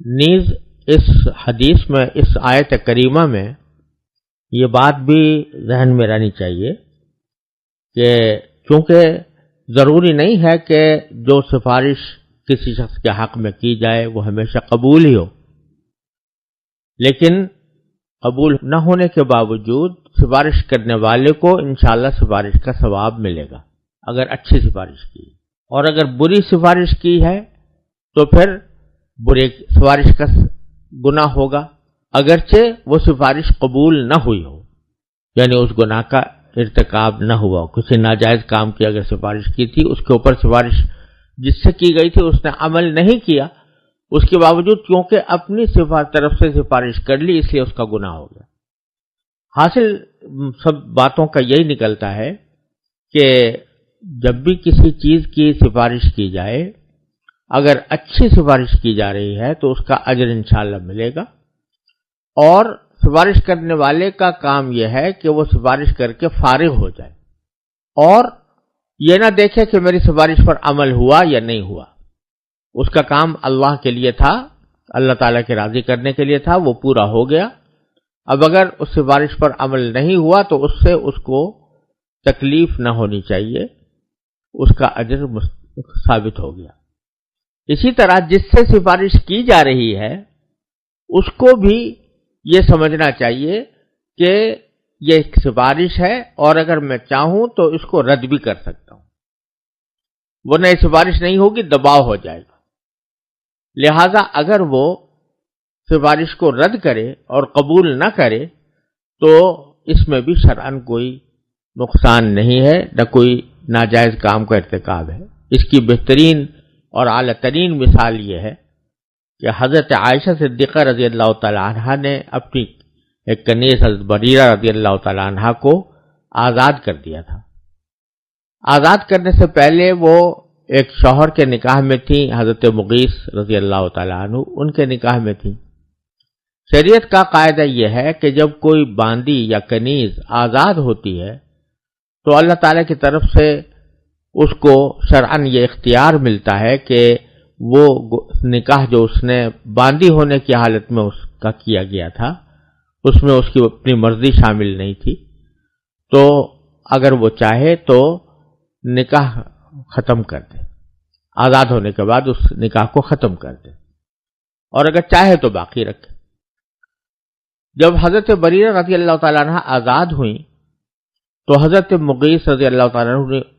نیز اس حدیث میں، اس آیت کریمہ میں یہ بات بھی ذہن میں رہنی چاہیے کہ چونکہ ضروری نہیں ہے کہ جو سفارش کسی شخص کے حق میں کی جائے وہ ہمیشہ قبول ہی ہو، لیکن قبول نہ ہونے کے باوجود سفارش کرنے والے کو انشاءاللہ سفارش کا ثواب ملے گا اگر اچھی سفارش کی، اور اگر بری سفارش کی ہے تو پھر برے سفارش کا گناہ ہوگا اگرچہ وہ سفارش قبول نہ ہوئی ہو، یعنی اس گناہ کا ارتکاب نہ ہوا، کسی ناجائز کام کی اگر سفارش کی تھی، اس کے اوپر سفارش جس سے کی گئی تھی اس نے عمل نہیں کیا، اس کے باوجود کیونکہ اپنی طرف سے سفارش کر لی اس لیے اس کا گناہ ہو گیا۔ حاصل سب باتوں کا یہی نکلتا ہے کہ جب بھی کسی چیز کی سفارش کی جائے، اگر اچھی سفارش کی جا رہی ہے تو اس کا اجر انشاءاللہ ملے گا، اور سفارش کرنے والے کا کام یہ ہے کہ وہ سفارش کر کے فارغ ہو جائے اور یہ نہ دیکھے کہ میری سفارش پر عمل ہوا یا نہیں ہوا۔ اس کا کام اللہ کے لیے تھا، اللہ تعالیٰ کے راضی کرنے کے لیے تھا، وہ پورا ہو گیا۔ اب اگر اس سفارش پر عمل نہیں ہوا تو اس سے اس کو تکلیف نہ ہونی چاہیے، اس کا اجر ثابت ہو گیا۔ اسی طرح جس سے سفارش کی جا رہی ہے اس کو بھی یہ سمجھنا چاہیے کہ یہ ایک سفارش ہے اور اگر میں چاہوں تو اس کو رد بھی کر سکتا ہوں، ورنہ یہ سفارش نہیں ہوگی، دباؤ ہو جائے گا۔ لہذا اگر وہ سفارش کو رد کرے اور قبول نہ کرے تو اس میں بھی شرعاً کوئی نقصان نہیں ہے، نہ کوئی ناجائز کام کا ارتکاب ہے۔ اس کی بہترین اور اعلیٰ ترین مثال یہ ہے کہ حضرت عائشہ صدیقہ رضی اللہ تعالی عنہا نے اپنی ایک کنیز حضرت بریرہ رضی اللہ تعالی عنہا کو آزاد کر دیا تھا۔ آزاد کرنے سے پہلے وہ ایک شوہر کے نکاح میں تھی، حضرت مغیث رضی اللہ تعالی عنہ ان کے نکاح میں تھی۔ شریعت کا قاعدہ یہ ہے کہ جب کوئی باندی یا کنیز آزاد ہوتی ہے تو اللہ تعالی کی طرف سے اس کو شرعاً یہ اختیار ملتا ہے کہ وہ نکاح جو اس نے باندی ہونے کی حالت میں اس کا کیا گیا تھا اس میں اس کی اپنی مرضی شامل نہیں تھی، تو اگر وہ چاہے تو نکاح ختم کر دے، آزاد ہونے کے بعد اس نکاح کو ختم کر دے، اور اگر چاہے تو باقی رکھے۔ جب حضرت بریرہ رضی اللہ تعالیٰ عنہ آزاد ہوئیں تو حضرت مغیث رضی اللہ تعالیٰ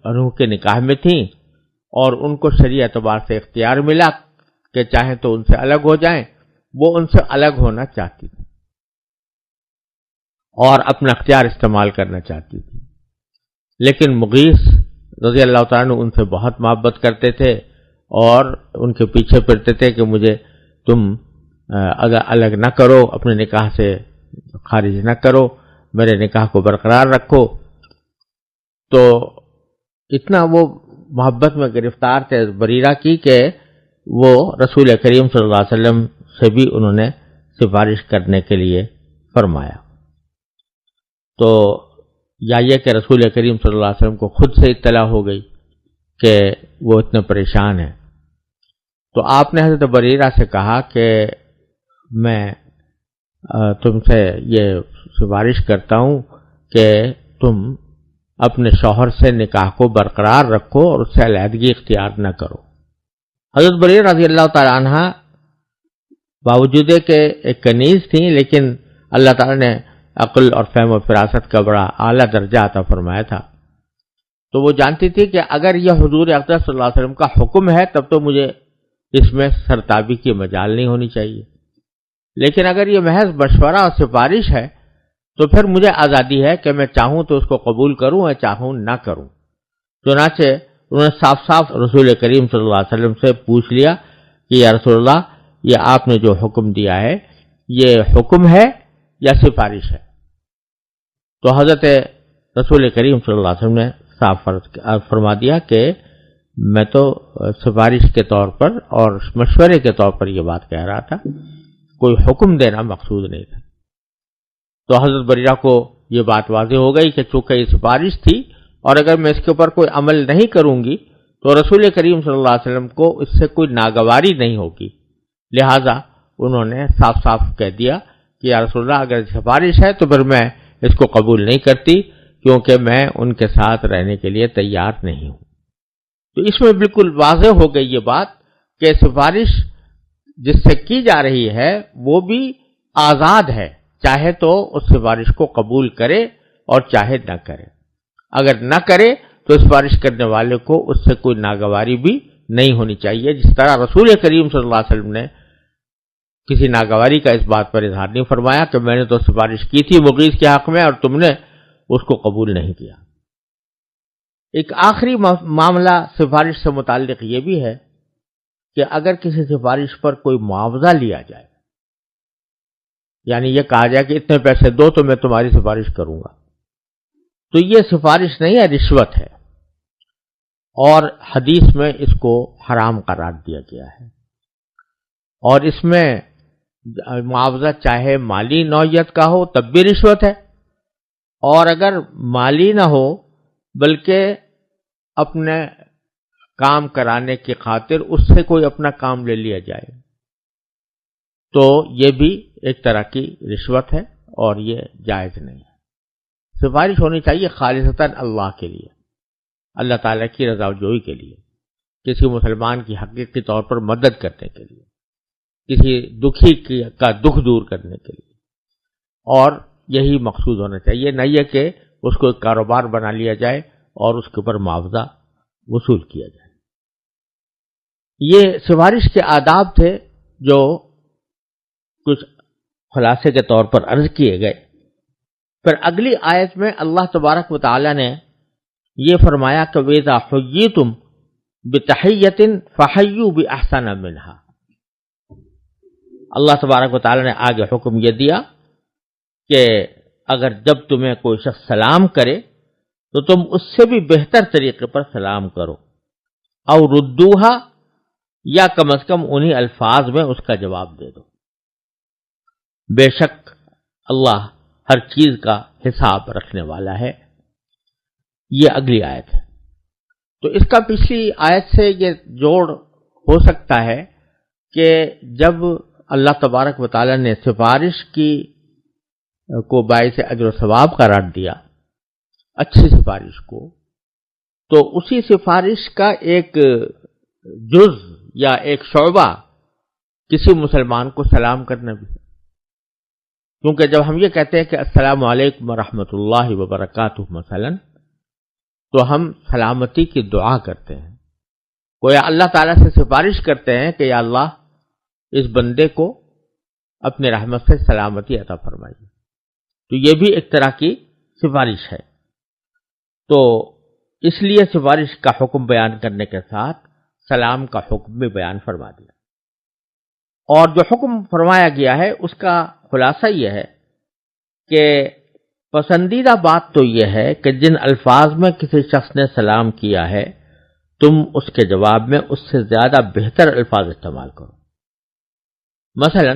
عنہ کے نکاح میں تھیں، اور ان کو شرعی اعتبار سے اختیار ملا کہ چاہیں تو ان سے الگ ہو جائیں۔ وہ ان سے الگ ہونا چاہتی تھی اور اپنا اختیار استعمال کرنا چاہتی تھی، لیکن مغیث رضی اللہ تعالیٰ عنہ ان سے بہت محبت کرتے تھے اور ان کے پیچھے پڑتے تھے کہ مجھے تم اگر الگ نہ کرو، اپنے نکاح سے خارج نہ کرو، میرے نکاح کو برقرار رکھو۔ تو اتنا وہ محبت میں گرفتار تھے بریرہ کی کہ وہ رسول کریم صلی اللہ علیہ وسلم سے بھی انہوں نے سفارش کرنے کے لیے فرمایا۔ تو یا یہ کہ رسول کریم صلی اللہ علیہ وسلم کو خود سے اطلاع ہو گئی کہ وہ اتنے پریشان ہیں، تو آپ نے حضرت بریرہ سے کہا کہ میں تم سے یہ سفارش کرتا ہوں کہ تم اپنے شوہر سے نکاح کو برقرار رکھو اور اس سے علیحدگی اختیار نہ کرو۔ حضرت بریرہ رضی اللہ تعالی عنہ باوجود کہ ایک کنیز تھیں لیکن اللہ تعالیٰ نے عقل اور فہم و فراست کا بڑا اعلیٰ درجہ عطا فرمایا تھا، تو وہ جانتی تھی کہ اگر یہ حضور اقدس صلی اللہ علیہ وسلم کا حکم ہے تب تو مجھے اس میں سرتابی کی مجال نہیں ہونی چاہیے، لیکن اگر یہ محض مشورہ اور سفارش ہے تو پھر مجھے آزادی ہے کہ میں چاہوں تو اس کو قبول کروں یا چاہوں نہ کروں۔ چنانچہ انہوں نے صاف صاف رسول کریم صلی اللہ علیہ وسلم سے پوچھ لیا کہ یا رسول اللہ، یہ آپ نے جو حکم دیا ہے یہ حکم ہے یا سفارش ہے؟ تو حضرت رسول کریم صلی اللہ علیہ وسلم نے صاف فرما دیا کہ میں تو سفارش کے طور پر اور مشورے کے طور پر یہ بات کہہ رہا تھا، کوئی حکم دینا مقصود نہیں تھا۔ تو حضرت بریرہ کو یہ بات واضح ہو گئی کہ چونکہ یہ سفارش تھی اور اگر میں اس کے اوپر کوئی عمل نہیں کروں گی تو رسول کریم صلی اللہ علیہ وسلم کو اس سے کوئی ناگواری نہیں ہوگی، لہذا انہوں نے صاف صاف کہہ دیا کہ یا رسول اللہ اگر سفارش ہے تو پھر میں اس کو قبول نہیں کرتی، کیونکہ میں ان کے ساتھ رہنے کے لیے تیار نہیں ہوں۔ تو اس میں بالکل واضح ہو گئی یہ بات کہ سفارش جس سے کی جا رہی ہے وہ بھی آزاد ہے، چاہے تو اس سفارش کو قبول کرے اور چاہے نہ کرے۔ اگر نہ کرے تو سفارش کرنے والے کو اس سے کوئی ناگواری بھی نہیں ہونی چاہیے، جس طرح رسول کریم صلی اللہ علیہ وسلم نے کسی ناگواری کا اس بات پر اظہار نہیں فرمایا کہ میں نے تو سفارش کی تھی مغیث کے حق میں اور تم نے اس کو قبول نہیں کیا۔ ایک آخری معاملہ سفارش سے متعلق یہ بھی ہے کہ اگر کسی سفارش پر کوئی معاوضہ لیا جائے، یعنی یہ کہا جائے کہ اتنے پیسے دو تو میں تمہاری سفارش کروں گا، تو یہ سفارش نہیں ہے، رشوت ہے، اور حدیث میں اس کو حرام قرار دیا گیا ہے۔ اور اس میں معاوضہ چاہے مالی نوعیت کا ہو تب بھی رشوت ہے، اور اگر مالی نہ ہو بلکہ اپنے کام کرانے کی خاطر اس سے کوئی اپنا کام لے لیا جائے تو یہ بھی ایک طرح کی رشوت ہے اور یہ جائز نہیں ہے۔ سفارش ہونی چاہیے خالصتاً اللہ کے لیے، اللہ تعالیٰ کی رضا جوئی کے لیے، کسی مسلمان کی حقیقی طور پر مدد کرنے کے لیے، کسی دکھی کا دکھ دور کرنے کے لیے، اور یہی مقصود ہونا چاہیے، نہ یہ کہ اس کو ایک کاروبار بنا لیا جائے اور اس کے اوپر معاوضہ وصول کیا جائے۔ یہ سفارش کے آداب تھے جو کچھ خلاصے کے طور پر عرض کیے گئے۔ پھر اگلی آیت میں اللہ تبارک و تعالی نے یہ فرمایا کہ وَإِذَا حُيِّيتُمْ بِتَحِيَّةٍ فَحَيُّوا بِأَحْسَنَ مِنْهَا۔ اللہ تبارک و تعالی نے آگے حکم یہ دیا کہ اگر جب تمہیں کوئی شخص سلام کرے تو تم اس سے بھی بہتر طریقے پر سلام کرو، او ردوہا، یا کم از کم انہی الفاظ میں اس کا جواب دے دو۔ بے شک اللہ ہر چیز کا حساب رکھنے والا ہے۔ یہ اگلی آیت ہے۔ تو اس کا پچھلی آیت سے یہ جوڑ ہو سکتا ہے کہ جب اللہ تبارک و تعالی نے سفارش کو باعث اجر و ثواب قرار دیا، اچھی سفارش کو، تو اسی سفارش کا ایک جز یا ایک شعبہ کسی مسلمان کو سلام کرنا بھی ہے، کیونکہ جب ہم یہ کہتے ہیں کہ السلام علیکم ورحمۃ اللہ وبرکاتہ مثلا، تو ہم سلامتی کی دعا کرتے ہیں، گویا اللہ تعالیٰ سے سفارش کرتے ہیں کہ یا اللہ اس بندے کو اپنے رحمت سے سلامتی عطا فرمائیے۔ تو یہ بھی ایک طرح کی سفارش ہے۔ تو اس لیے سفارش کا حکم بیان کرنے کے ساتھ سلام کا حکم بھی بیان فرما دیا، اور جو حکم فرمایا گیا ہے اس کا خلاصہ یہ ہے کہ پسندیدہ بات تو یہ ہے کہ جن الفاظ میں کسی شخص نے سلام کیا ہے تم اس کے جواب میں اس سے زیادہ بہتر الفاظ استعمال کرو۔ مثلا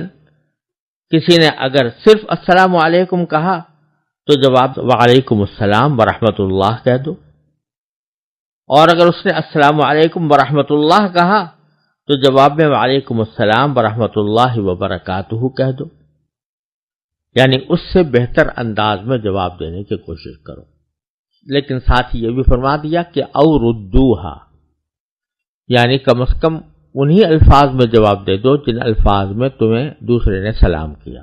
کسی نے اگر صرف السلام علیکم کہا تو جواب وعلیکم السلام ورحمۃ اللہ کہہ دو، اور اگر اس نے السلام علیکم ورحمۃ اللہ کہا تو جواب میں وعلیکم السلام ورحمۃ اللہ وبرکاتہ کہہ دو، یعنی اس سے بہتر انداز میں جواب دینے کی کوشش کرو۔ لیکن ساتھ ہی یہ بھی فرما دیا کہ او ردوہا، یعنی کم از کم انہی الفاظ میں جواب دے دو جن الفاظ میں تمہیں دوسرے نے سلام کیا،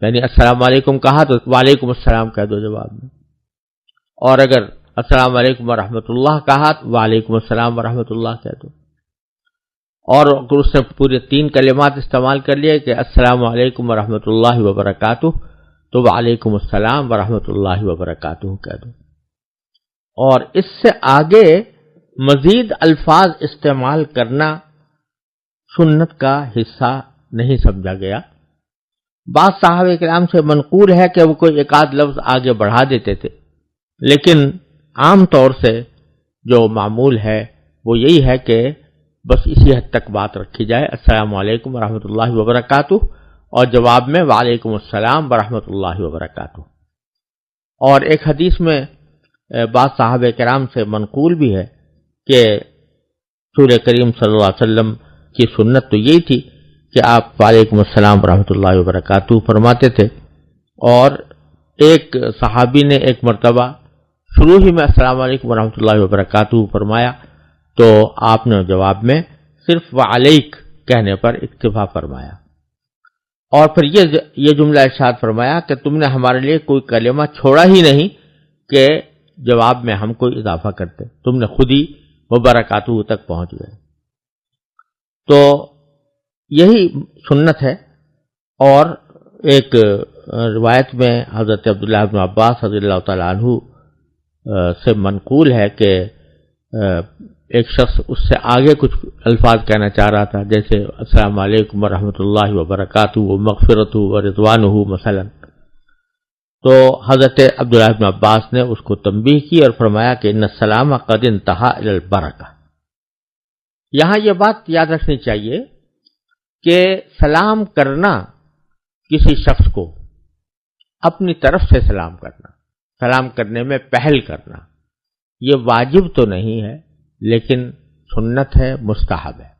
یعنی السلام علیکم کہا تو وعلیکم السلام کہہ دو جواب میں، اور اگر السلام علیکم ورحمۃ اللہ کہا تو وعلیکم السلام ورحمۃ اللہ کہہ دو، اور اگر اس نے پورے 3 کلمات استعمال کر لیے کہ السلام علیکم ورحمۃ اللہ وبرکاتہ تو وعلیکم السلام ورحمۃ اللہ وبرکاتہ کہہ دو، اور اس سے آگے مزید الفاظ استعمال کرنا سنت کا حصہ نہیں سمجھا گیا۔ بعض صحابہ کرام سے منقول ہے کہ وہ کوئی ایک آدھ لفظ آگے بڑھا دیتے تھے، لیکن عام طور سے جو معمول ہے وہ یہی ہے کہ بس اسی حد تک بات رکھی جائے، السلام علیکم ورحمۃ اللہ وبرکاتہ، اور جواب میں وعلیکم السلام ورحمۃ اللہ وبرکاتہ۔ اور ایک حدیث میں بعض صحابہ کرام سے منقول بھی ہے کہ رسول کریم صلی اللہ علیہ وسلم کی سنت تو یہی تھی کہ آپ وعلیکم السلام ورحمۃ اللہ وبرکاتہ فرماتے تھے، اور ایک صحابی نے ایک مرتبہ شروع ہی میں السلام علیکم ورحمۃ اللہ وبرکاتہ فرمایا تو آپ نے جواب میں صرف وعلیک کہنے پر اکتفا فرمایا، اور پھر یہ جملہ ارشاد فرمایا کہ تم نے ہمارے لیے کوئی کلمہ چھوڑا ہی نہیں کہ جواب میں ہم کوئی اضافہ کرتے، تم نے خود ہی وبرکاتہ تک پہنچ گئے۔ تو یہی سنت ہے۔ اور ایک روایت میں حضرت عبداللہ بن عباس رضی اللہ تعالیٰ عنہ سے منقول ہے کہ ایک شخص اس سے آگے کچھ الفاظ کہنا چاہ رہا تھا، جیسے السلام علیکم ورحمۃ اللہ وبرکاتہ ومغفرتہ ورضوانہ مثلا، تو حضرت عبداللہ بن عباس نے اس کو تنبیہ کی اور فرمایا کہ ان السلام قد انتہا الی البرکہ۔ یہاں یہ بات یاد رکھنی چاہیے کہ سلام کرنا کسی شخص کو اپنی طرف سے سلام کرنا، سلام کرنے میں پہل کرنا، یہ واجب تو نہیں ہے لیکن سنت ہے، مستحب ہے۔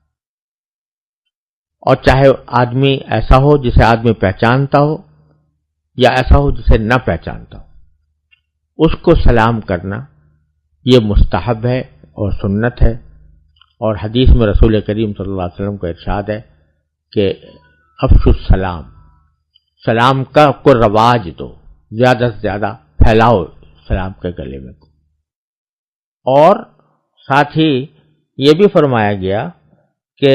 اور چاہے آدمی ایسا ہو جسے آدمی پہچانتا ہو یا ایسا ہو جسے نہ پہچانتا ہو، اس کو سلام کرنا یہ مستحب ہے اور سنت ہے۔ اور حدیث میں رسول کریم صلی اللہ علیہ وسلم کا ارشاد ہے کہ افشوا السلام، سلام کا کو رواج دو، زیادہ سے زیادہ پھیلاؤ سلام کے کلمے کو۔ اور ساتھ ہی یہ بھی فرمایا گیا کہ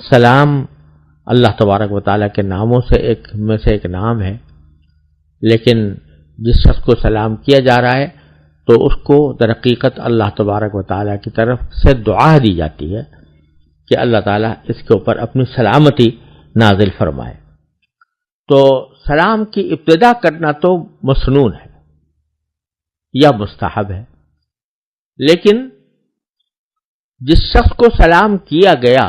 سلام اللہ تبارک و تعالیٰ کے ناموں سے ایک نام ہے، لیکن جس شخص کو سلام کیا جا رہا ہے تو اس کو در حقیقت اللہ تبارک و تعالیٰ کی طرف سے دعا دی جاتی ہے کہ اللہ تعالیٰ اس کے اوپر اپنی سلامتی نازل فرمائے۔ تو سلام کی ابتدا کرنا تو مسنون ہے یا مستحب ہے، لیکن جس شخص کو سلام کیا گیا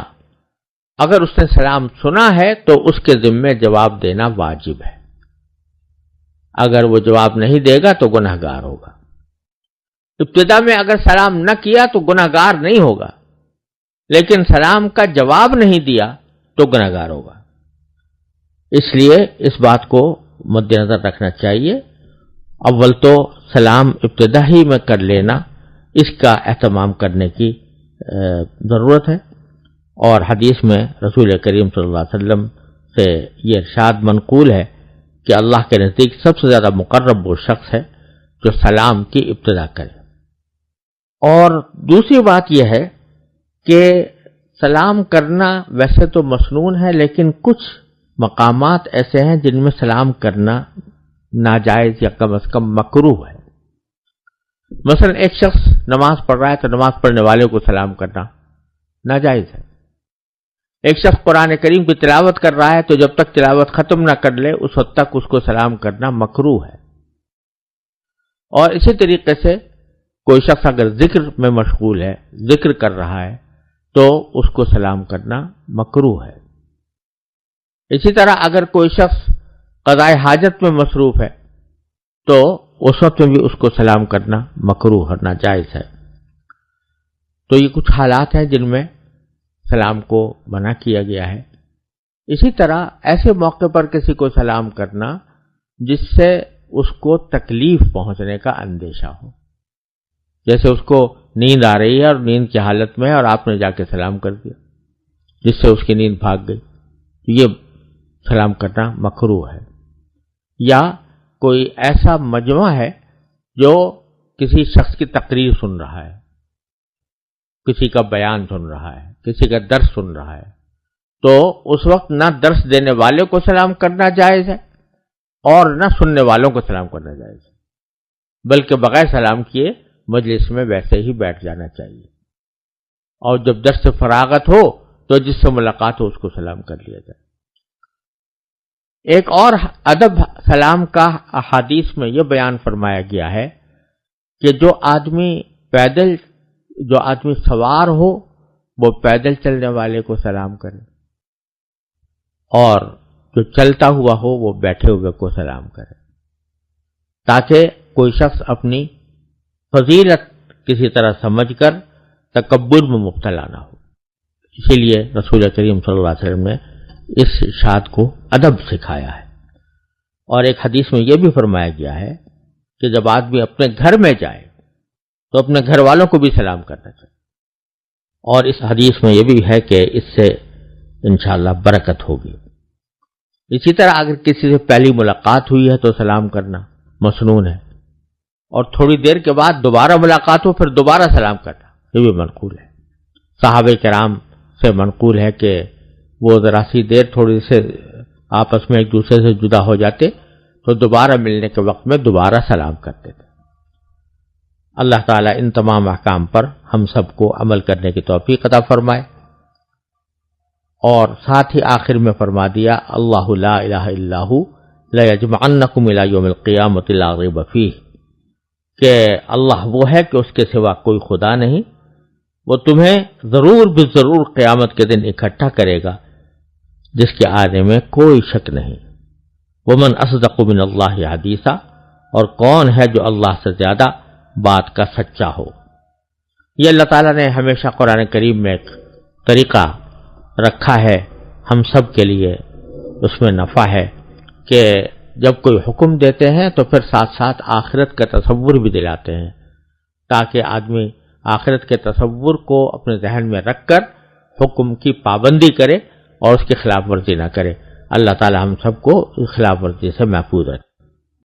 اگر اس نے سلام سنا ہے تو اس کے ذمے جواب دینا واجب ہے، اگر وہ جواب نہیں دے گا تو گنہگار ہوگا۔ ابتدا میں اگر سلام نہ کیا تو گنہگار نہیں ہوگا، لیکن سلام کا جواب نہیں دیا تو گنہگار ہوگا۔ اس لیے اس بات کو مد نظر رکھنا چاہیے۔ اول تو سلام ابتدا ہی میں کر لینا، اس کا اہتمام کرنے کی ضرورت ہے۔ اور حدیث میں رسول کریم صلی اللہ علیہ وسلم سے یہ ارشاد منقول ہے کہ اللہ کے نزدیک سب سے زیادہ مقرب وہ شخص ہے جو سلام کی ابتدا کرے۔ اور دوسری بات یہ ہے کہ سلام کرنا ویسے تو مسنون ہے، لیکن کچھ مقامات ایسے ہیں جن میں سلام کرنا ناجائز یا کم از کم مکروہ ہے۔ مثلا ایک شخص نماز پڑھ رہا ہے تو نماز پڑھنے والے کو سلام کرنا ناجائز ہے۔ ایک شخص قرآن کریم کی تلاوت کر رہا ہے تو جب تک تلاوت ختم نہ کر لے اس وقت تک اس کو سلام کرنا مکروہ ہے۔ اور اسی طریقے سے کوئی شخص اگر ذکر میں مشغول ہے، ذکر کر رہا ہے، تو اس کو سلام کرنا مکروہ ہے۔ اسی طرح اگر کوئی شخص قضاء حاجت میں مصروف ہے تو اس وقت میں بھی اس کو سلام کرنا مکروہ اور ناجائز ہے۔ تو یہ کچھ حالات ہیں جن میں سلام کو منع کیا گیا ہے۔ اسی طرح ایسے موقع پر کسی کو سلام کرنا جس سے اس کو تکلیف پہنچنے کا اندیشہ ہو، جیسے اس کو نیند آ رہی ہے اور نیند کی حالت میں اور آپ نے جا کے سلام کر دیا جس سے اس کی نیند بھاگ گئی، یہ سلام کرنا مکروہ ہے۔ یا کوئی ایسا مجمع ہے جو کسی شخص کی تقریر سن رہا ہے، کسی کا بیان سن رہا ہے، کسی کا درس سن رہا ہے، تو اس وقت نہ درس دینے والے کو سلام کرنا جائز ہے اور نہ سننے والوں کو سلام کرنا جائز ہے، بلکہ بغیر سلام کیے مجلس میں ویسے ہی بیٹھ جانا چاہیے، اور جب درس سے فراغت ہو تو جس سے ملاقات ہو اس کو سلام کر لیا جائے۔ ایک اور ادب سلام کا احادیث میں یہ بیان فرمایا گیا ہے کہ جو آدمی سوار ہو وہ پیدل چلنے والے کو سلام کرے، اور جو چلتا ہوا ہو وہ بیٹھے ہوئے کو سلام کرے، تاکہ کوئی شخص اپنی فضیلت کسی طرح سمجھ کر تکبر میں مبتلا نہ ہو۔ اسی لیے رسول کریم صلی اللہ علیہ وسلم نے اس ارشاد کو ادب سکھایا ہے۔ اور ایک حدیث میں یہ بھی فرمایا گیا ہے کہ جب آدمی اپنے گھر میں جائے تو اپنے گھر والوں کو بھی سلام کرنا چاہیے، اور اس حدیث میں یہ بھی ہے کہ اس سے انشاءاللہ برکت ہوگی۔ اسی طرح اگر کسی سے پہلی ملاقات ہوئی ہے تو سلام کرنا مسنون ہے، اور تھوڑی دیر کے بعد دوبارہ ملاقات ہو پھر دوبارہ سلام کرنا یہ بھی منقول ہے۔ صحابہ کرام سے منقول ہے کہ وہ ذرا سی دیر تھوڑی سے آپس میں ایک دوسرے سے جدا ہو جاتے تو دوبارہ ملنے کے وقت میں دوبارہ سلام کرتے تھے۔ اللہ تعالیٰ ان تمام احکام پر ہم سب کو عمل کرنے کی توفیق عطا فرمائے۔ اور ساتھ ہی آخر میں فرما دیا اللہ لا الہ الا ہو لیجمعنکم الی یوم القیامۃ لا ریب فیہ، کہ اللہ وہ ہے کہ اس کے سوا کوئی خدا نہیں، وہ تمہیں ضرور بالضرور قیامت کے دن اکٹھا کرے گا جس کے آنے میں کوئی شک نہیں۔ ومن اصدق من اللہ حدیثا، اور کون ہے جو اللہ سے زیادہ بات کا سچا ہو۔ یہ اللہ تعالیٰ نے ہمیشہ قرآن کریم میں ایک طریقہ رکھا ہے ہم سب کے لیے، اس میں نفع ہے کہ جب کوئی حکم دیتے ہیں تو پھر ساتھ ساتھ آخرت کا تصور بھی دلاتے ہیں، تاکہ آدمی آخرت کے تصور کو اپنے ذہن میں رکھ کر حکم کی پابندی کرے اور اس کی خلاف ورزی نہ کرے۔ اللہ تعالی ہم سب کو خلاف ورزی سے محفوظ رکھے۔